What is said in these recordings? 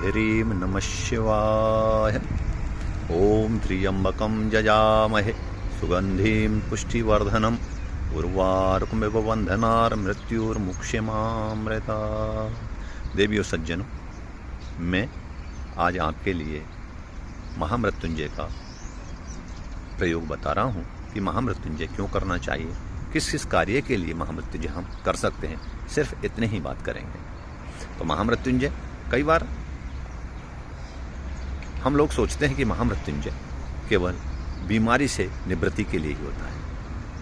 ह्रीं नमः शिवाय। ओम त्र्यंबकं यजामहे सुगंधिं पुष्टिवर्धनम् उर्वारुकमिव बन्धनात् मृत्युर्मुक्षयमामृता। देवियों सज्जनों, मैं आज आपके लिए महामृत्युंजय का प्रयोग बता रहा हूँ कि महामृत्युंजय क्यों करना चाहिए, किस किस कार्य के लिए महामृत्युंजय हम कर सकते हैं। सिर्फ इतने ही बात करेंगे। तो महामृत्युंजय, कई बार हम लोग सोचते हैं कि महामृत्युंजय केवल बीमारी से निवृत्ति के लिए ही होता है।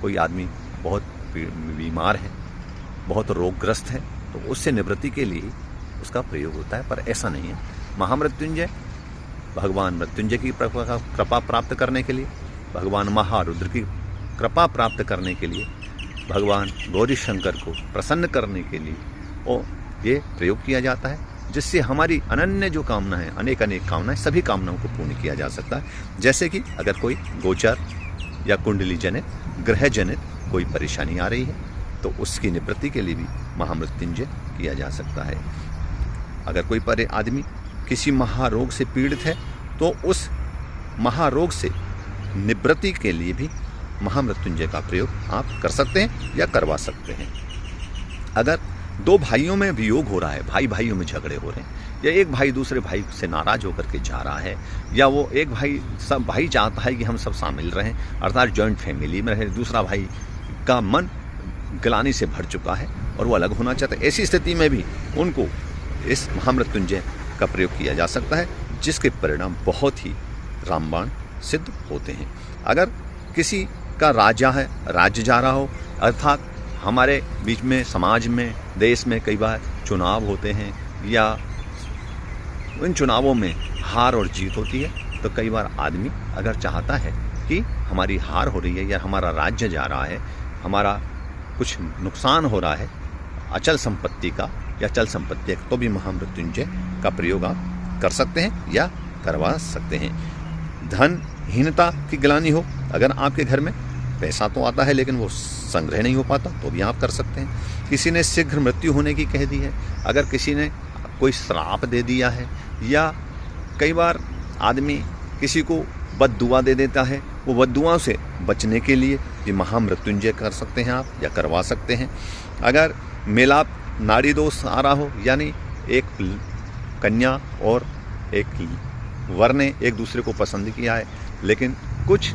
कोई आदमी बहुत बीमार है, बहुत रोगग्रस्त है, तो उससे निवृत्ति के लिए उसका प्रयोग होता है, पर ऐसा नहीं है। महामृत्युंजय भगवान मृत्युंजय की कृपा प्राप्त करने के लिए, भगवान महारुद्र की कृपा प्राप्त करने के लिए, भगवान गौरी शंकर को प्रसन्न करने के लिए और ये प्रयोग किया जाता है, जिससे हमारी अनन्य जो कामना है, अनेक अनेक कामनाएं, सभी कामनाओं को पूर्ण किया जा सकता है। जैसे कि अगर कोई गोचर या कुंडली जनित, ग्रह जनित कोई परेशानी आ रही है, तो उसकी निवृत्ति के लिए भी महामृत्युंजय किया जा सकता है। अगर कोई आदमी किसी महारोग से पीड़ित है, तो उस महारोग से निवृत्ति के लिए भी महामृत्युंजय का प्रयोग आप कर सकते हैं या करवा सकते हैं। अगर दो भाइयों में वियोग हो रहा है, भाई भाइयों में झगड़े हो रहे हैं, या एक भाई दूसरे भाई से नाराज होकर के जा रहा है, या वो एक भाई, सब भाई चाहता है कि हम सब शामिल रहें, अर्थात जॉइंट फैमिली में रहे, दूसरा भाई का मन ग्लानि से भर चुका है और वो अलग होना चाहता है, ऐसी स्थिति में भी उनको इस महामृत्युंजय का प्रयोग किया जा सकता है, जिसके परिणाम बहुत ही रामबाण सिद्ध होते हैं। अगर किसी का राज्य जा रहा हो, अर्थात हमारे बीच में, समाज में, देश में कई बार चुनाव होते हैं, या उन चुनावों में हार और जीत होती है, तो कई बार आदमी अगर चाहता है कि हमारी हार हो रही है या हमारा राज्य जा रहा है, हमारा कुछ नुकसान हो रहा है अचल संपत्ति का या चल संपत्ति का, तो भी महामृत्युंजय का प्रयोग आप कर सकते हैं या करवा सकते हैं। धनहीनता की ग्लानि हो, अगर आपके घर में पैसा तो आता है लेकिन वो संग्रह नहीं हो पाता, तो भी आप कर सकते हैं। किसी ने शीघ्र मृत्यु होने की कह दी है, अगर किसी ने कोई श्राप दे दिया है, या कई बार आदमी किसी को बद्दुआ दे देता है, वो बद्दुआ से बचने के लिए ये महामृत्युंजय कर सकते हैं आप या करवा सकते हैं। अगर मेलाप नाड़ी दोष आ रहा हो, यानी एक कन्या और एक वर ने एक दूसरे को पसंद किया है, लेकिन कुछ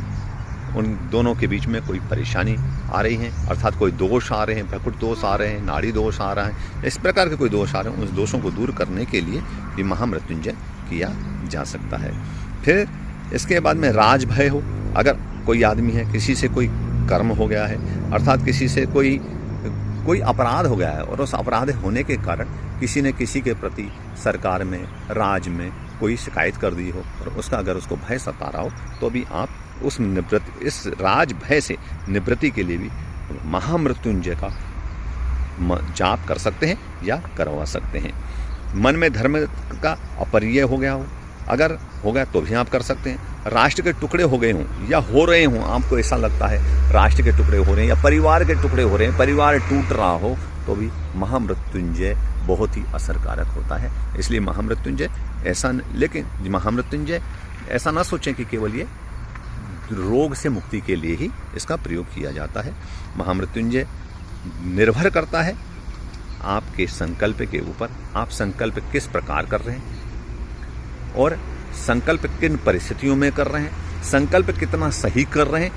उन दोनों के बीच में कोई परेशानी आ रही है, अर्थात कोई दोष आ रहे हैं, प्रकृति दोष आ रहे हैं, नाड़ी दोष आ रहा है, इस प्रकार के कोई दोष आ रहे हैं, उस दोषों को दूर करने के लिए भी महामृत्युंजय किया जा सकता है। फिर इसके बाद में राजभय हो, अगर कोई आदमी है, किसी से कोई कर्म हो गया है, अर्थात किसी से कोई अपराध हो गया है, और उस अपराध होने के कारण किसी ने किसी के प्रति सरकार में, राज में कोई शिकायत कर दी हो, और उसका अगर उसको भय सता रहा हो, तो भी आप इस राज भय से निवृत्ति के लिए भी महामृत्युंजय का जाप कर सकते हैं या करवा सकते हैं। मन में धर्म का अपरिय हो गया हो, अगर हो गया तो भी आप कर सकते हैं। राष्ट्र के टुकड़े हो गए हों या हो रहे हों, आपको ऐसा लगता है राष्ट्र के टुकड़े हो रहे हैं या परिवार के टुकड़े हो रहे हैं, परिवार टूट रहा हो, तो भी महामृत्युंजय बहुत ही असरकारक होता है। इसलिए महामृत्युंजय लेकिन महामृत्युंजय ऐसा ना सोचें कि केवल ये रोग से मुक्ति के लिए ही इसका प्रयोग किया जाता है। महामृत्युंजय निर्भर करता है आपके संकल्प के ऊपर, आप संकल्प किस प्रकार कर रहे हैं और संकल्प किन परिस्थितियों में कर रहे हैं, संकल्प कितना सही कर रहे हैं।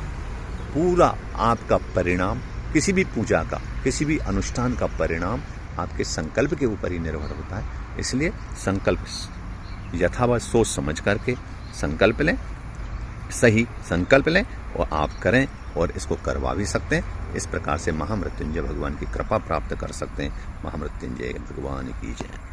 पूरा आपका परिणाम, किसी भी पूजा का, किसी भी अनुष्ठान का परिणाम आपके संकल्प के ऊपर ही निर्भर होता है। इसलिए संकल्प यथावत सोच समझ करके संकल्प लें, सही संकल्प लें और आप करें, और इसको करवा भी सकते हैं। इस प्रकार से महामृत्युंजय भगवान की कृपा प्राप्त कर सकते हैं। महामृत्युंजय भगवान की जय।